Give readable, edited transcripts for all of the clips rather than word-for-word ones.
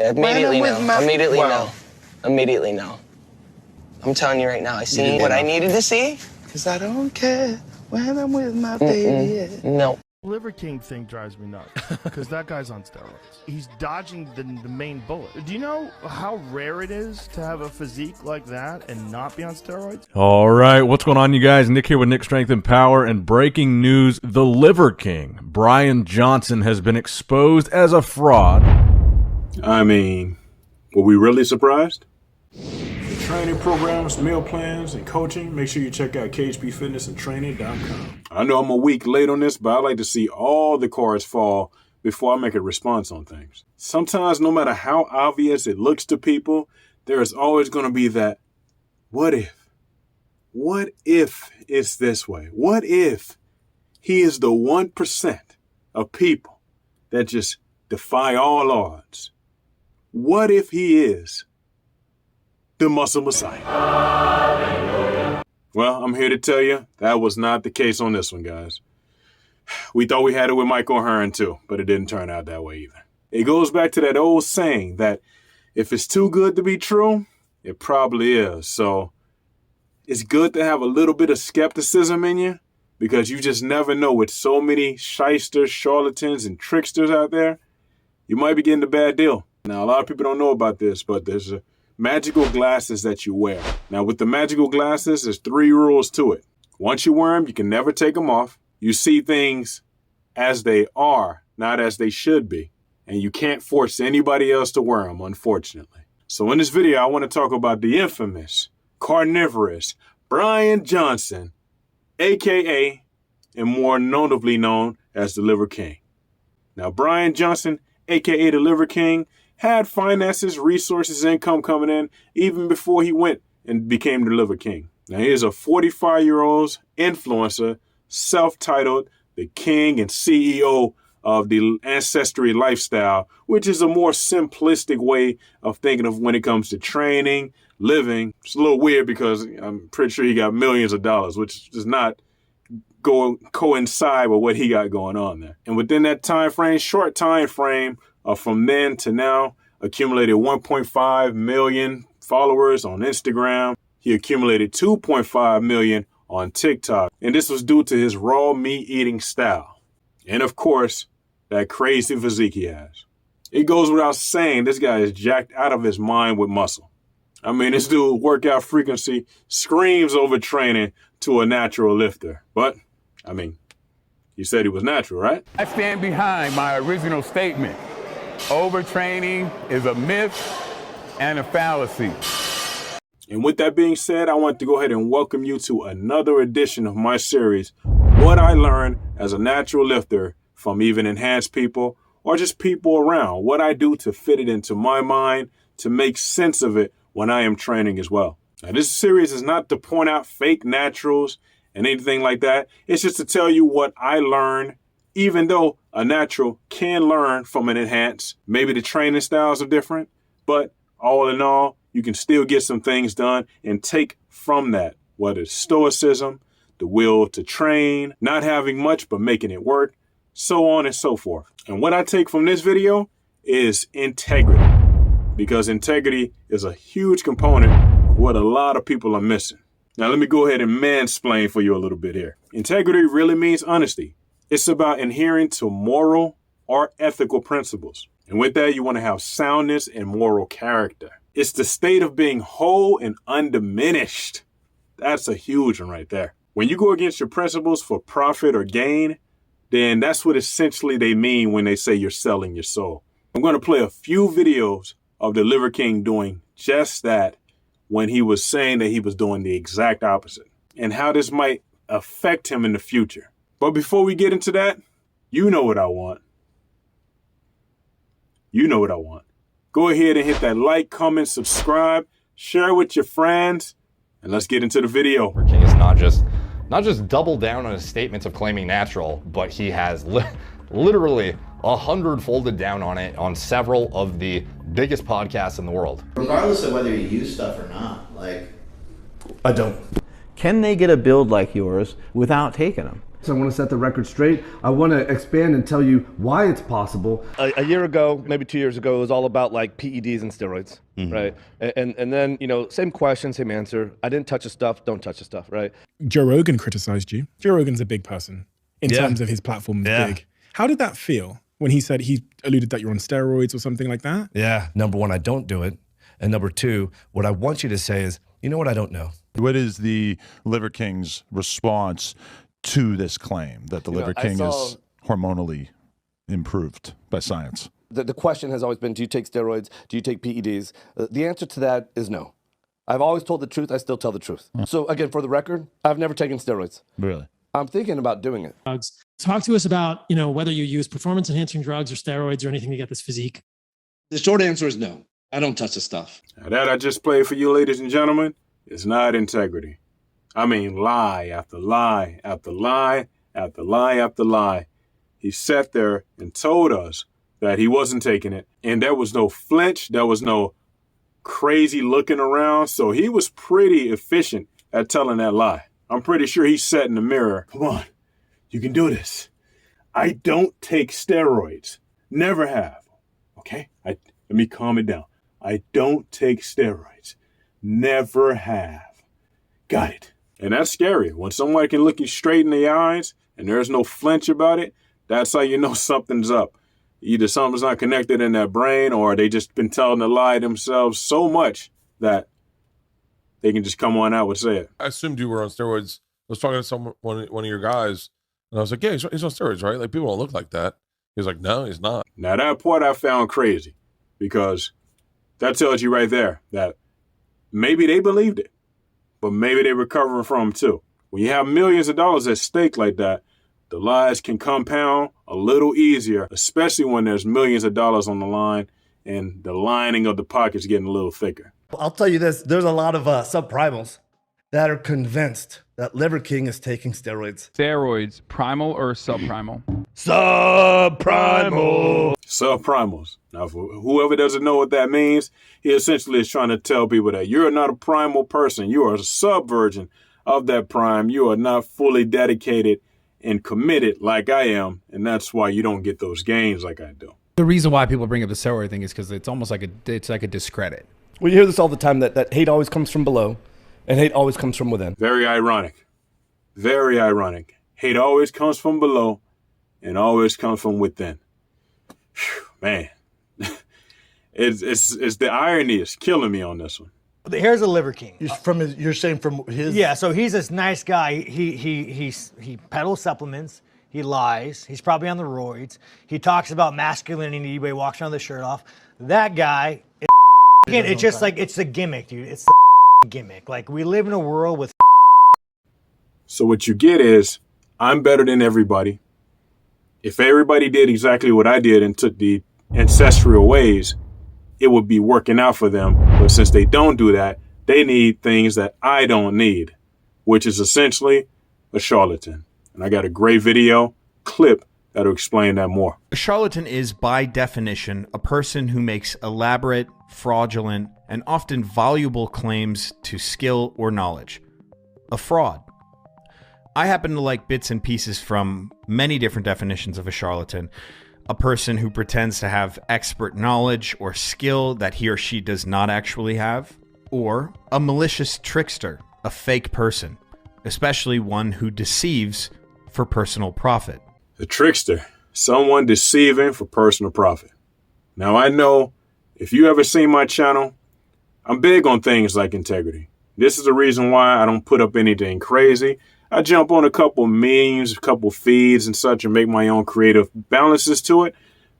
Immediately no. Immediately Wow. no. Immediately no. I'm telling you right now, I seen what I needed to see. Cause I don't care when I'm with my baby. No. Liver King thing drives me nuts because that guy's on steroids. He's dodging the main bullet. Do you know how rare it is to have a physique like that and not be on steroids? All right, what's going on, you guys? Nick here with Nick Strength and Power, and breaking news, the Liver King, Brian Johnson, has been exposed as a fraud. I mean, were we really surprised? Training programs, meal plans, and coaching, make sure you check out khbfitnessandtraining.com. I know I'm a week late on this, but I like to see all the cards fall before I make a response on things. Sometimes, no matter how obvious it looks to people, there is always going to be that, what if? What if it's this way? What if he is the 1% of people that just defy all odds? What if he is the Muscle Messiah? Well, I'm here to tell you that was not the case on this one, guys. We thought we had it with Mike O'Hearn too, but it didn't turn out that way either. It goes back to that old saying that if it's too good to be true, it probably is. So it's good to have a little bit of skepticism in you, because you just never know. With so many shysters, charlatans, and tricksters out there, you might be getting a bad deal. Now, a lot of people don't know about this, but there's magical glasses that you wear. Now, with the magical glasses, there's 3 rules to it. Once you wear them, you can never take them off. You see things as they are, not as they should be. And you can't force anybody else to wear them, unfortunately. So in this video, I want to talk about the infamous, carnivorous Brian Johnson, a.k.a. and more notably known as the Liver King. Now, Brian Johnson, a.k.a. the Liver King, had finances, resources, income coming in even before he went and became the Liver King. Now, he is a 45-year-old influencer, self-titled the King and CEO of the Ancestry Lifestyle, which is a more simplistic way of thinking of when it comes to training, living. It's a little weird because I'm pretty sure he got millions of dollars, which does not coincide with what he got going on there. And within that time frame, short time frame, from then to now, accumulated 1.5 million followers on Instagram. He accumulated 2.5 million on TikTok. And this was due to his raw meat eating style. And of course, that crazy physique he has. It goes without saying, this guy is jacked out of his mind with muscle. I mean, this dude workout frequency screams overtraining to a natural lifter. But, I mean, you said he was natural, right? I stand behind my original statement. Overtraining is a myth and a fallacy. And with that being said, I want to go ahead and welcome you to another edition of my series, What I Learned as a Natural Lifter from even enhanced people or just people around. What I do to fit it into my mind, to make sense of it when I am training as well. Now, this series is not to point out fake naturals and anything like that. It's just to tell you what I learned. Even though a natural can learn from an enhanced, maybe the training styles are different, but all in all, you can still get some things done and take from that, whether it's stoicism, the will to train, not having much but making it work, so on and so forth. And what I take from this video is integrity, because integrity is a huge component of what a lot of people are missing. Now, let me go ahead and mansplain for you a little bit here. Integrity really means honesty. It's about adhering to moral or ethical principles. And with that, you want to have soundness and moral character. It's the state of being whole and undiminished. That's a huge one right there. When you go against your principles for profit or gain, then that's what essentially they mean when they say you're selling your soul. I'm going to play a few videos of the Liver King doing just that when he was saying that he was doing the exact opposite and how this might affect him in the future. But before we get into that, you know what I want. You know what I want. Go ahead and hit that like, comment, subscribe, share with your friends, and let's get into the video. King is not just double down on his statements of claiming natural, but he has literally 100-folded down on it on several of the biggest podcasts in the world. Regardless of whether you use stuff or not, like, I don't. Can they get a build like yours without taking them? So I want to set the record straight. I want to expand and tell you why it's possible. A year ago, maybe 2 years ago, it was all about like PEDs and steroids, right? And then, you know, same question, same answer. I didn't touch the stuff, don't touch the stuff, right? Joe Rogan criticized you. Joe Rogan's a big person in terms of his platform is big. How did that feel when he alluded that you're on steroids or something like that? Yeah, number one, I don't do it. And number two, what I want you to say is, you know what, I don't know. What is the Liver King's response to this claim that the Liver King is hormonally improved by science? The question has always been, do you take steroids? Do you take PEDs? The answer to that is no. I've always told the truth. I still tell the truth. So again, for the record, I've never taken steroids. Really? I'm thinking about doing it. Talk to us about, you know, whether you use performance enhancing drugs or steroids or anything to get this physique. The short answer is no. I don't touch the stuff. Now that I just played for you, ladies and gentlemen, is not integrity. I mean, lie after lie after lie after lie after lie. He sat there and told us that he wasn't taking it, and there was no flinch, there was no crazy looking around, so he was pretty efficient at telling that lie. I'm pretty sure he sat in the mirror. Come on, you can do this. I don't take steroids. Never have. Okay? Let me calm it down. I don't take steroids. Never have. Got it. And that's scary. When someone can look you straight in the eyes and there's no flinch about it, that's how you know something's up. Either something's not connected in their brain or they just been telling a lie themselves so much that they can just come on out and say it. I assumed you were on steroids. I was talking to one of your guys, and I was like, yeah, he's on steroids, right? Like, people don't look like that. He was like, no, he's not. Now, that part I found crazy because that tells you right there that maybe they believed it, but maybe they're recovering from them too. When you have millions of dollars at stake like that, the lies can compound a little easier, especially when there's millions of dollars on the line and the lining of the pocket's getting a little thicker. I'll tell you this, there's a lot of subprimals that are convinced that Liver King is taking steroids. Steroids, primal or subprimal? Subprimal. Subprimals. Now, for whoever doesn't know what that means, he essentially is trying to tell people that you're not a primal person. You are a sub-version of that prime. You are not fully dedicated and committed like I am, and that's why you don't get those gains like I do. The reason why people bring up the steroid thing is because it's almost like it's like a discredit. We hear this all the time, that hate always comes from below and hate always comes from within. Very ironic. Very ironic. Hate always comes from below and always comes from within. Whew, man, it's the irony is killing me on this one. Here's a Liver King. You're saying from his? Yeah, so he's this nice guy. He peddles supplements. He lies. He's probably on the roids. He talks about masculinity by walks around with his shirt off. That guy, it's just like, it's the gimmick, dude. It's the gimmick. Like, we live in a world with. So what you get is, I'm better than everybody. If everybody did exactly what I did and took the ancestral ways, it would be working out for them. But since they don't do that, they need things that I don't need, which is essentially a charlatan. And I got a great video clip that'll explain that more. A charlatan is, by definition, a person who makes elaborate, fraudulent, and often voluble claims to skill or knowledge. A fraud. I happen to like bits and pieces from many different definitions of a charlatan. A person who pretends to have expert knowledge or skill that he or she does not actually have. Or a malicious trickster, a fake person, especially one who deceives for personal profit. A trickster, someone deceiving for personal profit. Now I know if you ever seen my channel, I'm big on things like integrity. This is the reason why I don't put up anything crazy. I jump on a couple memes, a couple feeds and such and make my own creative balances to it.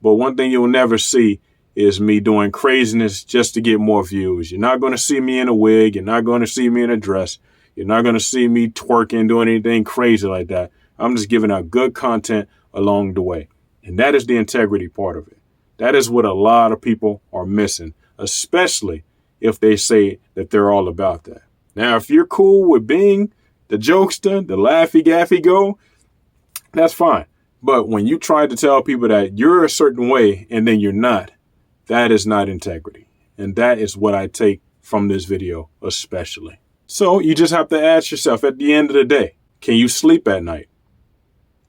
But one thing you'll never see is me doing craziness just to get more views. You're not going to see me in a wig. You're not going to see me in a dress. You're not going to see me twerking, doing anything crazy like that. I'm just giving out good content along the way. And that is the integrity part of it. That is what a lot of people are missing, especially if they say that they're all about that. Now, if you're cool with being the jokester, the laffy-gaffy-go, that's fine. But when you try to tell people that you're a certain way and then you're not, that is not integrity. And that is what I take from this video especially. So you just have to ask yourself at the end of the day, can you sleep at night?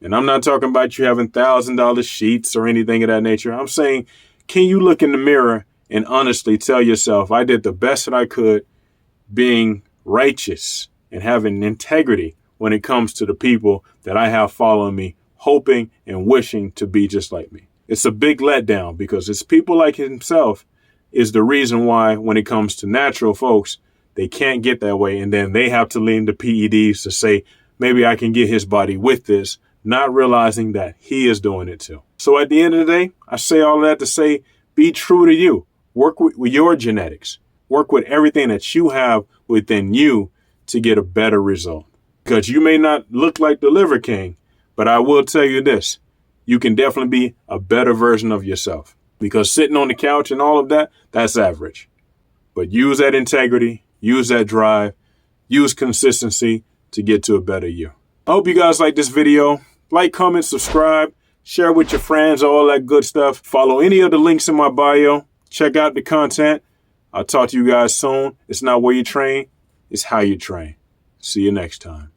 And I'm not talking about you having $1,000 sheets or anything of that nature. I'm saying, can you look in the mirror and honestly tell yourself, I did the best that I could being righteous and having integrity when it comes to the people that I have following me, hoping and wishing to be just like me. It's a big letdown because it's people like himself is the reason why when it comes to natural folks, they can't get that way. And then they have to lean to PEDs to say, maybe I can get his body with this, not realizing that he is doing it too. So at the end of the day, I say all that to say, be true to you. Work with your genetics. Work with everything that you have within you to get a better result. Because you may not look like the Liver King, but I will tell you this, you can definitely be a better version of yourself. Because sitting on the couch and all of that, that's average. But use that integrity, use that drive, use consistency to get to a better you. I hope you guys like this video. Like, comment, subscribe, share with your friends, all that good stuff. Follow any of the links in my bio. Check out the content. I'll talk to you guys soon. It's not where you train, it's how you train. See you next time.